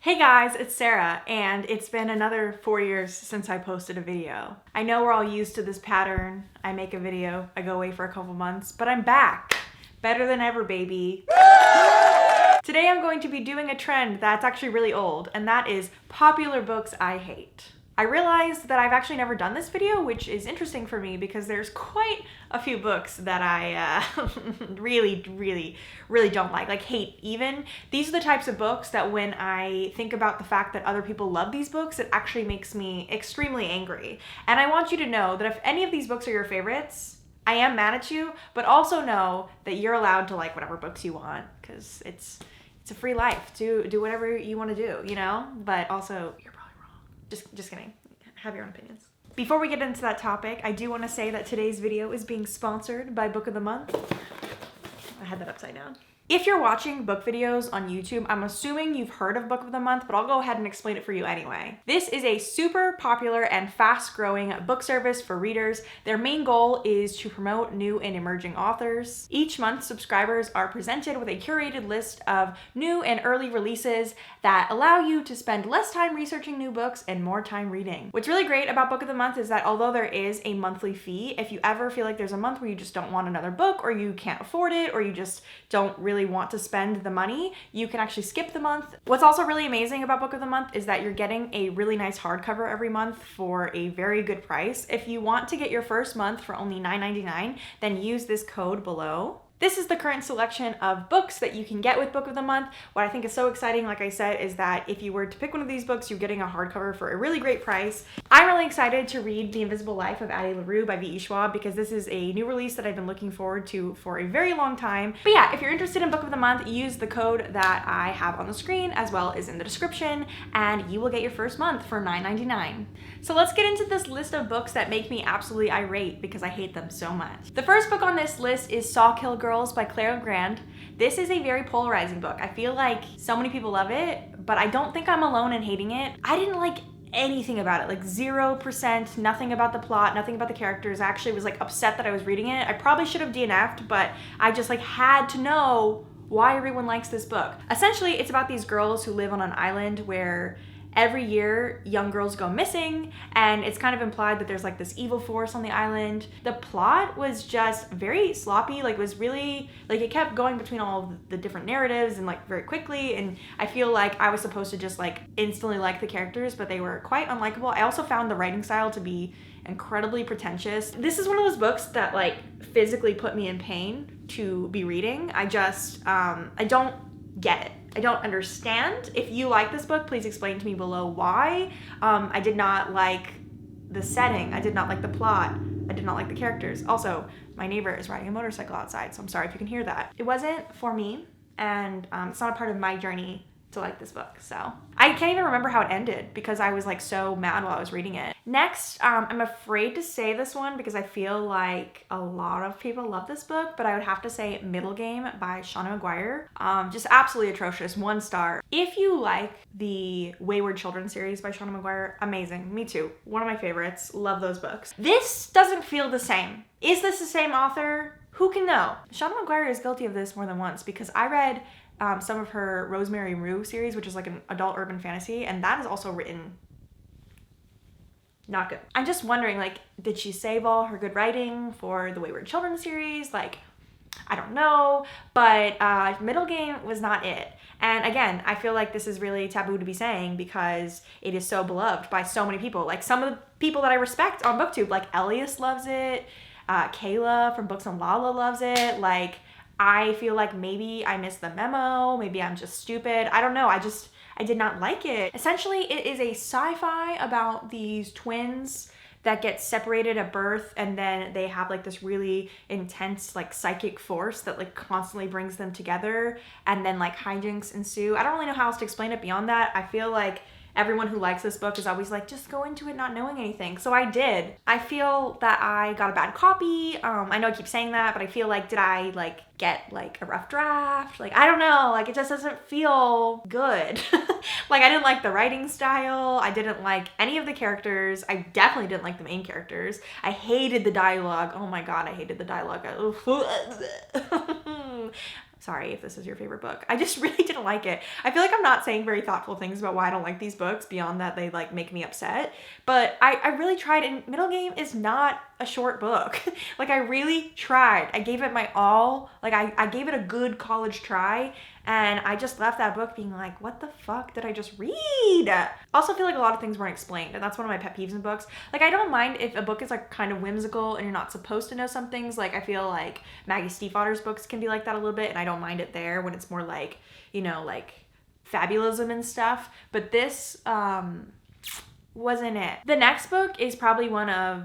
Hey guys, it's Sarah, and it's been another 4 years since I posted a video. I know we're all used to this pattern. I make a video, I go away for a couple months, but I'm back. Better than ever, baby. Today I'm going to be doing a trend that's actually really old, and that is popular books I hate. I realized that I've actually never done this video, which is interesting for me because there's quite a few books that I really don't like hate even. These are the types of books that when I think about the fact that other people love these books, it actually makes me extremely angry. And I want you to know that if any of these books are your favorites, I am mad at you, but also know that you're allowed to like whatever books you want because it's a free life. Do whatever you want to do, you know? But also, you're probably wrong. Just kidding. Have your own opinions. Before we get into that topic, I do want to say that today's video is being sponsored by Book of the Month. I had that upside down. If you're watching book videos on YouTube, I'm assuming you've heard of Book of the Month, but I'll go ahead and explain it for you anyway. This is a super popular and fast-growing book service for readers. Their main goal is to promote new and emerging authors. Each month, subscribers are presented with a curated list of new and early releases that allow you to spend less time researching new books and more time reading. What's really great about Book of the Month is that although there is a monthly fee, if you ever feel like there's a month where you just don't want another book or you can't afford it or you just don't really want to spend the money, you can actually skip the month. What's also really amazing about Book of the Month is that you're getting a really nice hardcover every month for a very good price. If you want to get your first month for only $9.99, then use this code below. This is the current selection of books that you can get with Book of the Month. What I think is so exciting, like I said, is that if you were to pick one of these books, you're getting a hardcover for a really great price. I'm really excited to read The Invisible Life of Addie LaRue by V.E. Schwab because this is a new release that I've been looking forward to for a very long time. But yeah, if you're interested in Book of the Month, use the code that I have on the screen as well as in the description, and you will get your first month for $9.99. So let's get into this list of books that make me absolutely irate because I hate them so much. The first book on this list is Sawkill Girls by Legrand. This is a very polarizing book. I feel like so many people love it, but I don't think I'm alone in hating it. I didn't like anything about it, like 0%, nothing about the plot, nothing about the characters. I actually was like upset that I was reading it. I probably should have DNF'd, but I just like had to know why everyone likes this book. Essentially, it's about these girls who live on an island where every year, young girls go missing, and it's kind of implied that there's like this evil force on the island. The plot was just very sloppy, like it was really, like it kept going between all of the different narratives and like very quickly, and I feel like I was supposed to just like instantly like the characters, but they were quite unlikable. I also found the writing style to be incredibly pretentious. This is one of those books that like physically put me in pain to be reading. I don't get it. I don't understand. If you like this book, please explain to me below why. I did not like the setting. I did not like the plot. I did not like the characters. Also, my neighbor is riding a motorcycle outside, so I'm sorry if you can hear that. It wasn't for me, and it's not a part of my journey to like this book, so. I can't even remember how it ended because I was like so mad while I was reading it. Next, I'm afraid to say this one because I feel like a lot of people love this book, but I would have to say Middlegame by Seanan Mcguire. Just absolutely atrocious, 1 star. If you like the Wayward Children series by Seanan Mcguire, amazing, me too. One of my favorites, love those books. This doesn't feel the same. Is this the same author? Who can know? Seanan Mcguire is guilty of this more than once because I read some of her Rosemary Rue series, which is like an adult urban fantasy, and that is also written not good. I'm just wondering, like, did she save all her good writing for the Wayward Children series? Like, I don't know, but Middlegame was not it. And again, I feel like this is really taboo to be saying because it is so beloved by so many people. Like some of the people that I respect on BookTube, like Elias loves it, Kayla from Books and Lala loves it, like I feel like maybe I missed the memo, maybe I'm just stupid. I don't know, I did not like it. Essentially, it is a sci-fi about these twins that get separated at birth and then they have like this really intense like psychic force that like constantly brings them together and then like hijinks ensue. I don't really know how else to explain it beyond that. I feel like everyone who likes this book is always like, just go into it not knowing anything. So I did. I feel that I got a bad copy. I know I keep saying that, but I feel like, did I like get like a rough draft? Like, I don't know, like it just doesn't feel good. Like I didn't like the writing style. I didn't like any of the characters. I definitely didn't like the main characters. I hated the dialogue. Oh my God, I hated the dialogue. Sorry if this is your favorite book. I just really didn't like it. I feel like I'm not saying very thoughtful things about why I don't like these books beyond that they like make me upset. But I really tried, and Middlegame is not a short book. Like I really tried. I gave it my all. Like I gave it a good college try, and I just left that book being like, what the fuck did I just read? I also feel like a lot of things weren't explained, and that's one of my pet peeves in books. Like I don't mind if a book is like kind of whimsical and you're not supposed to know some things. Like I feel like Maggie Stiefvater's books can be like that a little bit, and I don't mind it there when it's more like, you know, like fabulism and stuff. But this wasn't it. The next book is probably one of,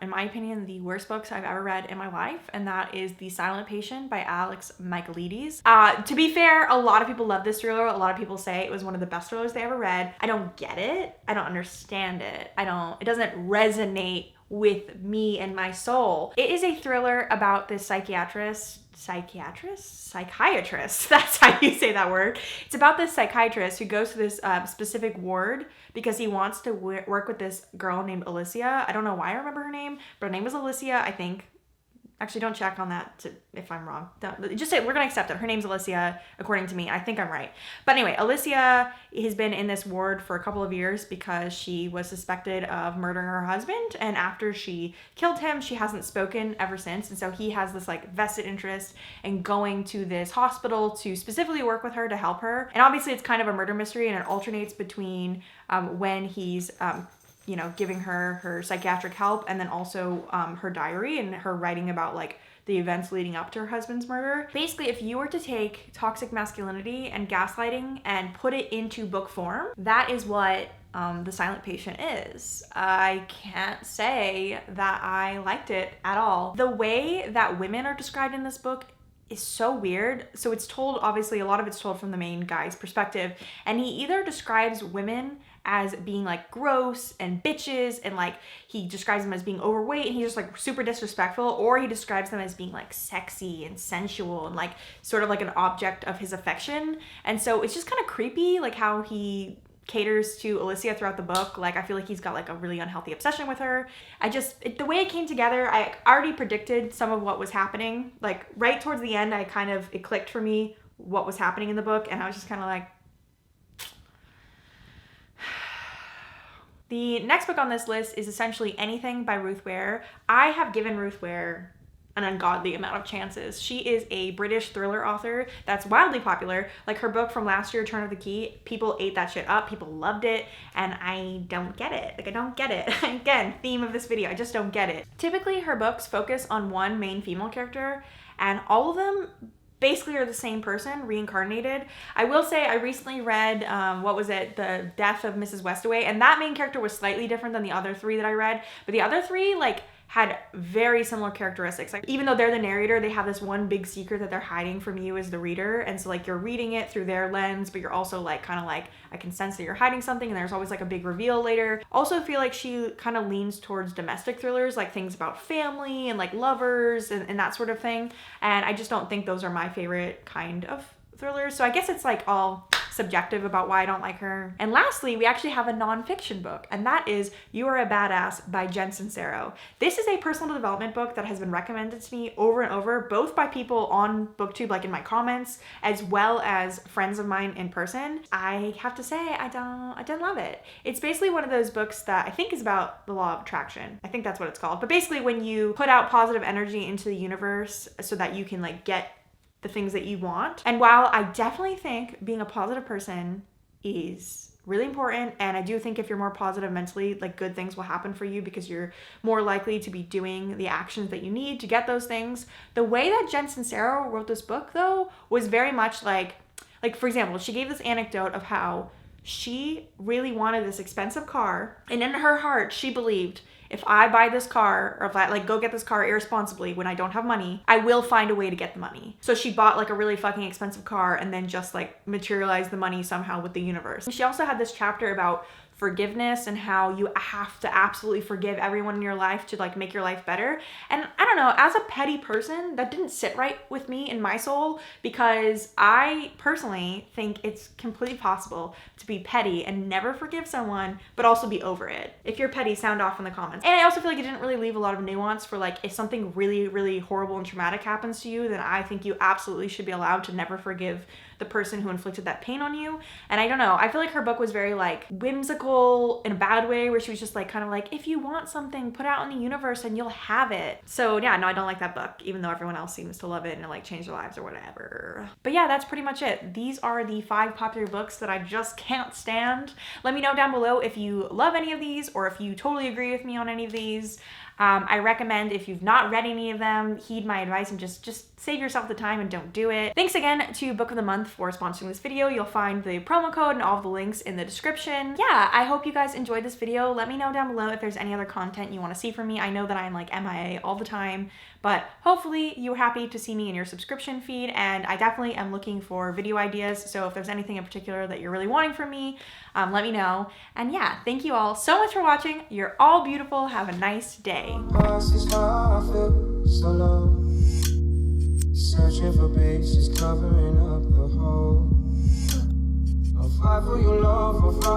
in my opinion, the worst books I've ever read in my life, and that is The Silent Patient by Alex Michaelides. To be fair, a lot of people love this thriller. A lot of people say it was one of the best thrillers they ever read. I don't get it. I don't understand it. It doesn't resonate with me and my soul. It is a thriller about this psychiatrist, that's how you say that word. It's about this psychiatrist who goes to this specific ward because he wants to work with this girl named Alicia. I don't know why I remember her name, but her name was Alicia, I think. Actually, don't check on that if I'm wrong. Just say, we're going to accept it. Her name's Alicia, according to me. I think I'm right. But anyway, Alicia has been in this ward for a couple of years because she was suspected of murdering her husband. And after she killed him, she hasn't spoken ever since. And so he has this like vested interest in going to this hospital to specifically work with her to help her. And obviously it's kind of a murder mystery, and it alternates between when he's you know, giving her psychiatric help, and then also her diary and her writing about like the events leading up to her husband's murder. Basically, if you were to take toxic masculinity and gaslighting and put it into book form, that is what The Silent Patient is. I can't say that I liked it at all. The way that women are described in this book is so weird. So it's told, obviously a lot of it's told from the main guy's perspective, and he either describes women as being like gross and bitches, and like he describes them as being overweight and he's just like super disrespectful, or he describes them as being like sexy and sensual and like sort of like an object of his affection. And so it's just kind of creepy, like how he caters to Alicia throughout the book. Like I feel like he's got like a really unhealthy obsession with her. The way it came together, I already predicted some of what was happening. Like right towards the end, it clicked for me what was happening in the book, and I was just kind of like, The next book on this list is essentially Anything by Ruth Ware. I have given Ruth Ware an ungodly amount of chances. She is a British thriller author that's wildly popular. Like her book from last year, Turn of the Key, people ate that shit up. People loved it, and I don't get it. Like I don't get it. Again, theme of this video, I just don't get it. Typically her books focus on one main female character, and all of them basically are the same person reincarnated. I will say I recently read, The Death of Mrs. Westaway, and that main character was slightly different than the other three that I read, but the other three like had very similar characteristics. Like even though they're the narrator, they have this one big secret that they're hiding from you as the reader, and so like you're reading it through their lens, but you're also like kind of like, I can sense that you're hiding something, and there's always like a big reveal later. Also feel like she kind of leans towards domestic thrillers, like things about family and like lovers and that sort of thing, and I just don't think those are my favorite kind of thrillers. So I guess it's like all subjective about why I don't like her. And lastly, we actually have a nonfiction book, and that is You Are a Badass by Jen Sincero. This is a personal development book that has been recommended to me over and over, both by people on BookTube, like in my comments, as well as friends of mine in person. I have to say, I didn't love it. It's basically one of those books that I think is about the law of attraction. I think that's what it's called. But basically when you put out positive energy into the universe so that you can like get the things that you want. And while I definitely think being a positive person is really important, and I do think if you're more positive mentally, like good things will happen for you because you're more likely to be doing the actions that you need to get those things. The way that Jen Sincero wrote this book though was very much like for example, she gave this anecdote of how she really wanted this expensive car, and in her heart she believed, if I buy this car, or if I like go get this car irresponsibly when I don't have money, I will find a way to get the money. So she bought like a really fucking expensive car and then just like materialized the money somehow with the universe. And she also had this chapter about forgiveness and how you have to absolutely forgive everyone in your life to like make your life better. And I don't know, as a petty person, that didn't sit right with me in my soul, because I personally think it's completely possible to be petty and never forgive someone, but also be over it. If you're petty, sound off in the comments. And I also feel like it didn't really leave a lot of nuance for like, if something really, really horrible and traumatic happens to you, then I think you absolutely should be allowed to never forgive the person who inflicted that pain on you. And I don't know, I feel like her book was very like whimsical in a bad way, where she was just like kind of like, if you want something, put it out in the universe and you'll have it. So yeah, no, I don't like that book, even though everyone else seems to love it and it like changed their lives or whatever. But yeah, that's pretty much it. These are the 5 popular books that I just can't stand. Let me know down below if you love any of these or if you totally agree with me on any of these. I recommend, if you've not read any of them, heed my advice and just save yourself the time and don't do it. Thanks again to Book of the Month for sponsoring this video. You'll find the promo code and all of the links in the description. Yeah, I hope you guys enjoyed this video. Let me know down below if there's any other content you want to see from me. I know that I'm like MIA all the time, but hopefully you were happy to see me in your subscription feed, and I definitely am looking for video ideas. So if there's anything in particular that you're really wanting from me, let me know. And yeah, thank you all so much for watching. You're all beautiful. Have a nice day. Searching for bases, covering up the hole. I'll fight for your love, I'll fight.